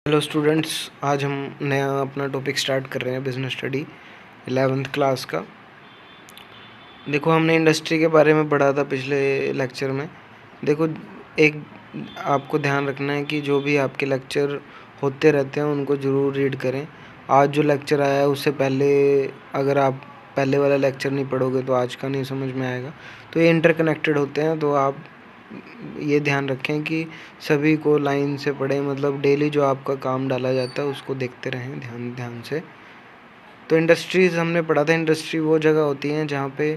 Hello students, आज हम नया अपना टॉपिक स्टार्ट कर रहे हैं बिज़नेस स्टडी 11th क्लास का। देखो, हमने इंडस्ट्री के बारे में पढ़ा था पिछले लेक्चर में। देखो, एक आपको ध्यान रखना है कि जो भी आपके लेक्चर होते रहते हैं उनको ज़रूर रीड करें। आज जो लेक्चर आया है उससे पहले अगर आप पहले वाला लेक्चर नहीं पढ़ोगे तो आज का नहीं समझ में आएगा। तो ये इंटरकनेक्टेड होते हैं, तो आप ये ध्यान रखें कि सभी को लाइन से पढ़ें। मतलब डेली जो आपका काम डाला जाता है उसको देखते रहें ध्यान से। तो इंडस्ट्रीज़ हमने पढ़ा था। इंडस्ट्री वो जगह होती हैं जहाँ पे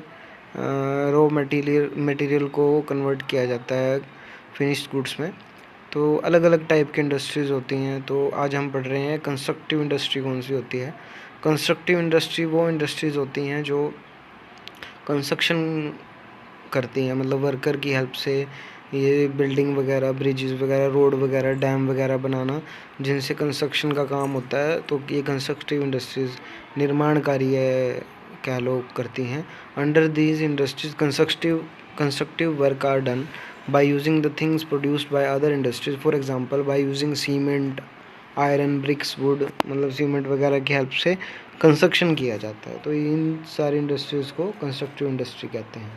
रॉ मटेरियल को कन्वर्ट किया जाता है फिनिश्ड गुड्स में। तो अलग अलग टाइप की इंडस्ट्रीज़ होती हैं। तो आज हम पढ़ रहे हैं कंस्ट्रक्टिव इंडस्ट्री कौन सी होती है। कंस्ट्रक्टिव इंडस्ट्री वो इंडस्ट्रीज़ होती हैं जो कंस्ट्रक्शन करती हैं, मतलब वर्कर की हेल्प से ये बिल्डिंग वगैरह, ब्रिजेस वगैरह, रोड वगैरह, डैम वगैरह बनाना, जिनसे कंस्ट्रक्शन का काम होता है। तो ये कंस्ट्रक्टिव इंडस्ट्रीज़ निर्माण कार्य कह लो करती हैं। Under these industries constructive work are done by using the things produced by other industries. For example by using cement, iron, bricks, wood, मतलब सीमेंट वगैरह की हेल्प से कंस्ट्रक्शन किया जाता है। तो इन सारी इंडस्ट्रीज़ को कंस्ट्रक्टिव इंडस्ट्री कहते हैं।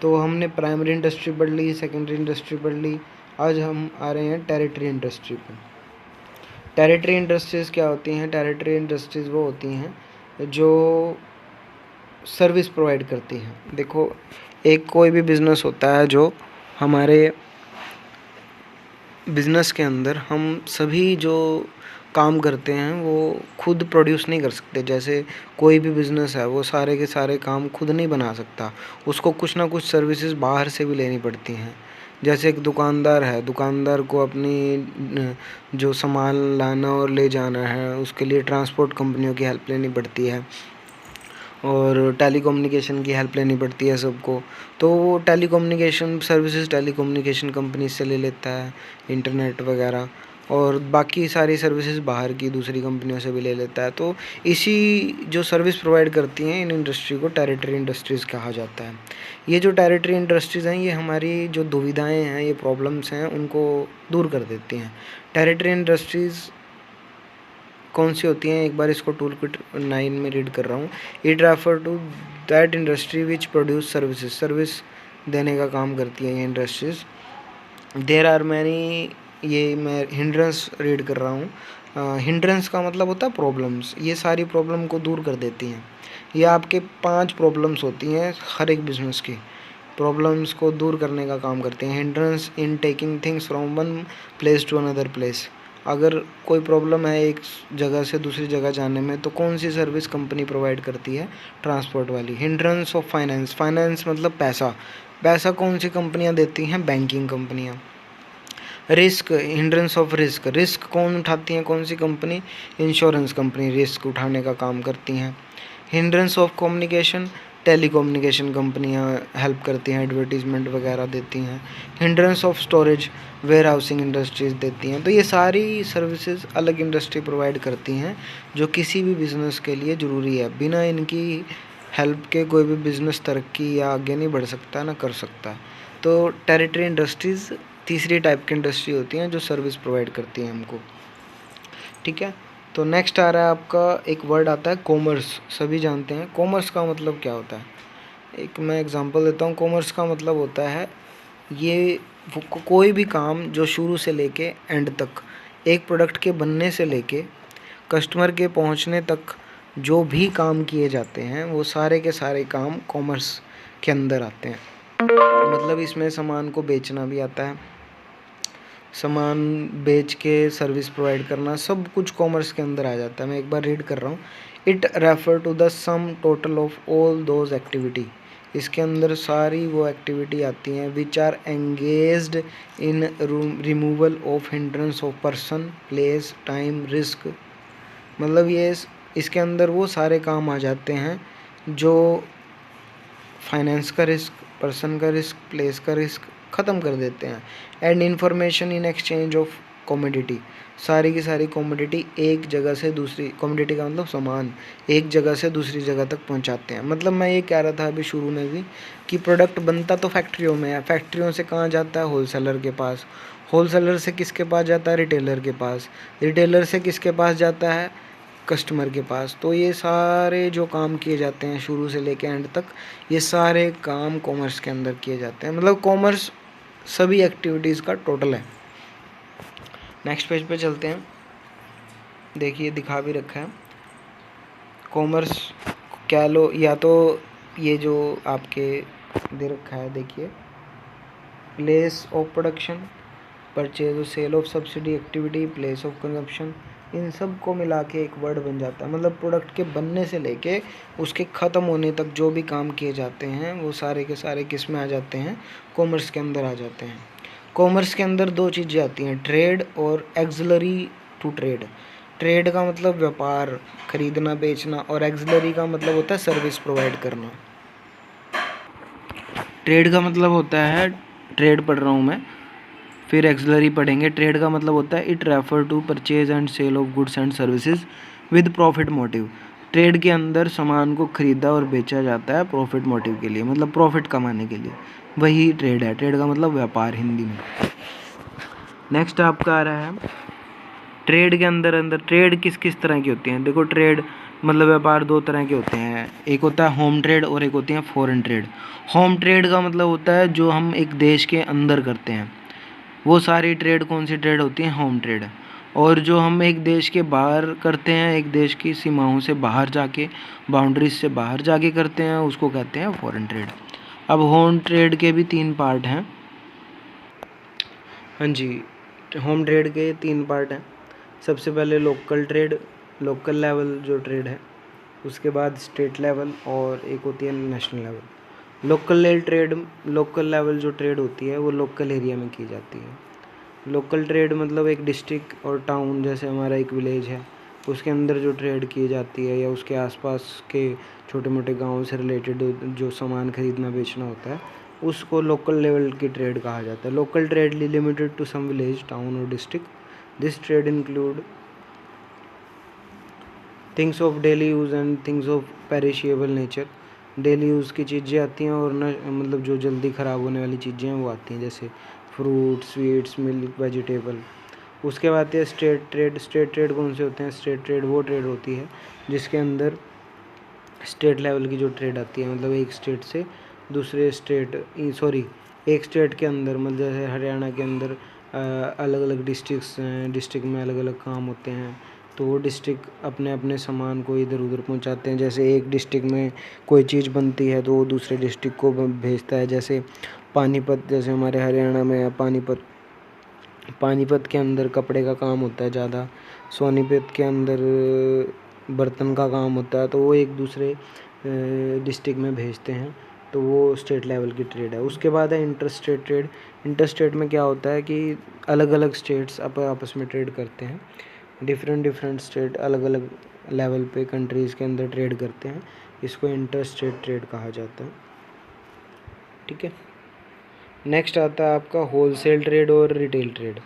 तो हमने प्राइमरी इंडस्ट्री पढ़ ली, सेकेंडरी इंडस्ट्री पढ़ ली। आज हम आ रहे हैं टेरिटरी इंडस्ट्री पर। टेरिटरी इंडस्ट्रीज़ क्या होती हैं? टेरिटरी इंडस्ट्रीज़ वो होती हैं जो सर्विस प्रोवाइड करती हैं। देखो, एक कोई भी बिज़नेस होता है जो हमारे बिज़नेस के अंदर हम सभी जो काम करते हैं वो खुद प्रोड्यूस नहीं कर सकते। जैसे कोई भी बिज़नेस है वो सारे के सारे काम खुद नहीं बना सकता, उसको कुछ ना कुछ सर्विसेज बाहर से भी लेनी पड़ती हैं। जैसे एक दुकानदार है, दुकानदार को अपनी जो सामान लाना और ले जाना है उसके लिए ट्रांसपोर्ट कंपनियों की हेल्प लेनी पड़ती है और टेलीकम्युनिकेशन की हेल्प लेनी पड़ती है सबको। तो वो टेलीकम्युनिकेशन सर्विसेज टेलीकम्युनिकेशन कंपनी से ले लेता है, इंटरनेट वगैरह, और बाकी सारी सर्विसेज बाहर की दूसरी कंपनियों से भी ले लेता है। तो इसी जो सर्विस प्रोवाइड करती हैं इन इंडस्ट्री को टेरिटरी इंडस्ट्रीज़ कहा जाता है। ये जो टेरिटरी इंडस्ट्रीज़ हैं ये हमारी जो दुविधाएं हैं, ये प्रॉब्लम्स हैं, उनको दूर कर देती हैं। टेरिटरी इंडस्ट्रीज़ कौन सी होती हैं? एक बार इसको टूल किट 9 में रीड कर रहा हूँ। It refer to that industry which produce services. Service देने का काम करती हैं ये इंडस्ट्रीज़। देयर आर मैनी, ये मैं हिंड्रेंस रीड कर रहा हूँ। हिंड्रेंस का मतलब होता है प्रॉब्लम्स। ये सारी प्रॉब्लम को दूर कर देती हैं। ये आपके 5 प्रॉब्लम्स होती हैं हर एक बिज़नेस की, प्रॉब्लम्स को दूर करने का काम करते हैं। Hindrance in taking things from one place to another place. अगर कोई प्रॉब्लम है एक जगह से दूसरी जगह जाने में, तो कौन सी सर्विस कंपनी प्रोवाइड करती है? ट्रांसपोर्ट वाली। हिंड्रेंस ऑफ फाइनेंस, फाइनेंस मतलब पैसा। पैसा कौन सी कंपनियां देती हैं? बैंकिंग कंपनियां। Risk, hindrance of risk, risk कौन उठाती हैं? कौन सी कंपनी? इंश्योरेंस कंपनी रिस्क उठाने का काम करती हैं। हिंड्रेंस ऑफ कम्युनिकेशन, टेलीकम्युनिकेशन कंपनियां हेल्प करती हैं, एडवर्टीजमेंट वगैरह देती हैं। Hindrance of storage, warehousing industries देती हैं। तो ये सारी सर्विसेज अलग इंडस्ट्री प्रोवाइड करती हैं जो किसी भी बिज़नेस के लिए ज़रूरी है। बिना इनकी हेल्प के कोई भी बिज़नेस तरक्की या आगे नहीं बढ़ सकता, ना कर सकता। तो टेरिटरी इंडस्ट्रीज़ तीसरी टाइप की इंडस्ट्री होती हैं जो सर्विस प्रोवाइड करती हैं हमको। ठीक है, तो नेक्स्ट आ रहा है आपका एक वर्ड आता है कॉमर्स। सभी जानते हैं कॉमर्स का मतलब क्या होता है। एक मैं एग्जांपल देता हूँ। कॉमर्स का मतलब होता है ये कोई भी काम जो शुरू से लेके एंड तक, एक प्रोडक्ट के बनने से लेके कस्टमर के पहुँचने तक जो भी काम किए जाते हैं वो सारे के सारे काम कॉमर्स के अंदर आते हैं। मतलब इसमें सामान को बेचना भी आता है, सामान बेच के सर्विस प्रोवाइड करना, सब कुछ कॉमर्स के अंदर आ जाता है। मैं एक बार रीड कर रहा हूँ। It refer to the sum total of all those activity. इसके अंदर सारी वो एक्टिविटी आती हैं which are engaged in removal of hindrance of person, place, time, risk. मतलब ये इसके अंदर वो सारे काम आ जाते हैं जो फाइनेंस का रिस्क, पर्सन का रिस्क, प्लेस का रिस्क ख़त्म कर देते हैं। And information in exchange of commodity, सारी की सारी कमोडिटी एक जगह से दूसरी, कमोडिटी का मतलब सामान, एक जगह से दूसरी जगह तक पहुंचाते हैं। मतलब मैं ये कह रहा था अभी शुरू में भी कि प्रोडक्ट बनता तो फैक्ट्रियों में है, फैक्ट्रियों से कहाँ जाता है? होलसेलर के पास, होलसेलर से किसके पास जाता है? रिटेलर के पास। रिटेलर से किसके पास जाता है? कस्टमर के पास। तो ये सारे जो काम किए जाते हैं शुरू से लेके एंड तक, ये सारे काम कॉमर्स के अंदर किए जाते हैं। मतलब कॉमर्स सभी एक्टिविटीज़ का टोटल है। नेक्स्ट पेज पे चलते हैं। देखिए दिखा भी रखा है कॉमर्स क्या लो, या तो ये जो आपके दे रखा है देखिए, प्लेस ऑफ प्रोडक्शन, परचेज और sale of subsidy activity, place of consumption, इन सब को मिला के एक वर्ड बन जाता है। मतलब प्रोडक्ट के बनने से लेके उसके ख़त्म होने तक जो भी काम किए जाते हैं वो सारे के सारे किस में आ जाते हैं? कॉमर्स के अंदर आ जाते हैं। कॉमर्स के अंदर दो चीज़ें आती हैं, ट्रेड और एक्सिलरी टू ट्रेड। ट्रेड का मतलब व्यापार, खरीदना बेचना, और एक्सिलरी का मतलब होता है सर्विस प्रोवाइड करना। ट्रेड का मतलब होता है, ट्रेड पढ़ रहा हूँ मैं, फिर एक्सिलरी पढ़ेंगे। ट्रेड का मतलब होता है it refer to purchase and sale of goods and services with profit motive. Trade के अंदर सामान को खरीदा और बेचा जाता है प्रॉफिट मोटिव के लिए, मतलब प्रॉफिट कमाने के लिए, वही ट्रेड है। ट्रेड का मतलब व्यापार हिंदी में। नेक्स्ट आपका आ रहा है ट्रेड के अंदर ट्रेड किस किस तरह की होती हैं? देखो ट्रेड मतलब व्यापार दो तरह के होते हैं, एक होता है होम ट्रेड और एक होती है फॉरेन ट्रेड। होम ट्रेड का मतलब होता है जो हम एक देश के अंदर करते हैं, वो सारी ट्रेड कौन सी ट्रेड होती है? Home trade. और जो हम एक देश के बाहर करते हैं, एक देश की सीमाओं से बाहर जाके, बाउंड्रीज से बाहर जाके करते हैं, उसको कहते हैं फॉरेन ट्रेड। अब होम ट्रेड के भी 3 पार्ट हैं। हाँ जी, होम ट्रेड के 3 पार्ट हैं। सबसे पहले लोकल ट्रेड, लोकल लेवल जो ट्रेड है, उसके बाद स्टेट लेवल, और एक होती है नेशनल लेवल। लोकल लेवल जो ट्रेड होती है वो लोकल एरिया में की जाती है। लोकल ट्रेड मतलब एक डिस्ट्रिक्ट और टाउन, जैसे हमारा एक विलेज है, उसके अंदर जो ट्रेड की जाती है, या उसके आसपास के छोटे मोटे गाँव से रिलेटेड जो सामान खरीदना बेचना होता है, उसको लोकल लेवल की ट्रेड कहा जाता है। Local trade limited to some village, town और district. This trade include things of daily use and things of perishable nature. Daily use की चीज़ें आती हैं और न मतलब जो जल्दी ख़राब होने वाली चीज़ें हैं वो आती हैं, जैसे फ्रूट, स्वीट्स, मिल्क, वेजिटेबल। उसके बाद है स्टेट ट्रेड। स्टेट ट्रेड कौन से होते हैं? स्टेट ट्रेड वो ट्रेड होती है जिसके अंदर स्टेट लेवल की जो ट्रेड आती है, मतलब एक स्टेट से दूसरे स्टेट, एक स्टेट के अंदर, मतलब जैसे हरियाणा के अंदर अलग अलग डिस्ट्रिक्ट्स हैं, डिस्ट्रिक्ट में अलग अलग काम होते हैं, तो वो डिस्ट्रिक्ट अपने अपने सामान को इधर उधर पहुंचाते हैं। जैसे एक डिस्ट्रिक्ट में कोई चीज़ बनती है तो वो दूसरे डिस्ट्रिक्ट को भेजता है। जैसे पानीपत, जैसे हमारे हरियाणा में है पानीपत, पानीपत के अंदर कपड़े का काम होता है ज़्यादा, सोनीपत के अंदर बर्तन का काम होता है, तो वो एक दूसरे डिस्ट्रिक्ट में भेजते हैं, तो वो स्टेट लेवल की ट्रेड है। उसके बाद है inter state trade. Inter state में क्या होता है कि अलग अलग स्टेट्स आपस में ट्रेड करते हैं। डिफरेंट स्टेट अलग अलग लेवल पे कंट्रीज़ के अंदर ट्रेड करते हैं, इसको इंटर स्टेट ट्रेड कहा जाता है। ठीक है। नेक्स्ट आता है आपका होलसेल ट्रेड और रिटेल ट्रेड।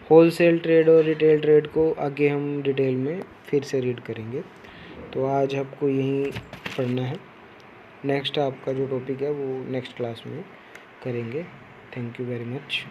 होलसेल ट्रेड और रिटेल ट्रेड को आगे हम डिटेल में फिर से रीड करेंगे, तो आज आपको यही पढ़ना है। नेक्स्ट आपका जो टॉपिक है वो नेक्स्ट क्लास में करेंगे। Thank you very much.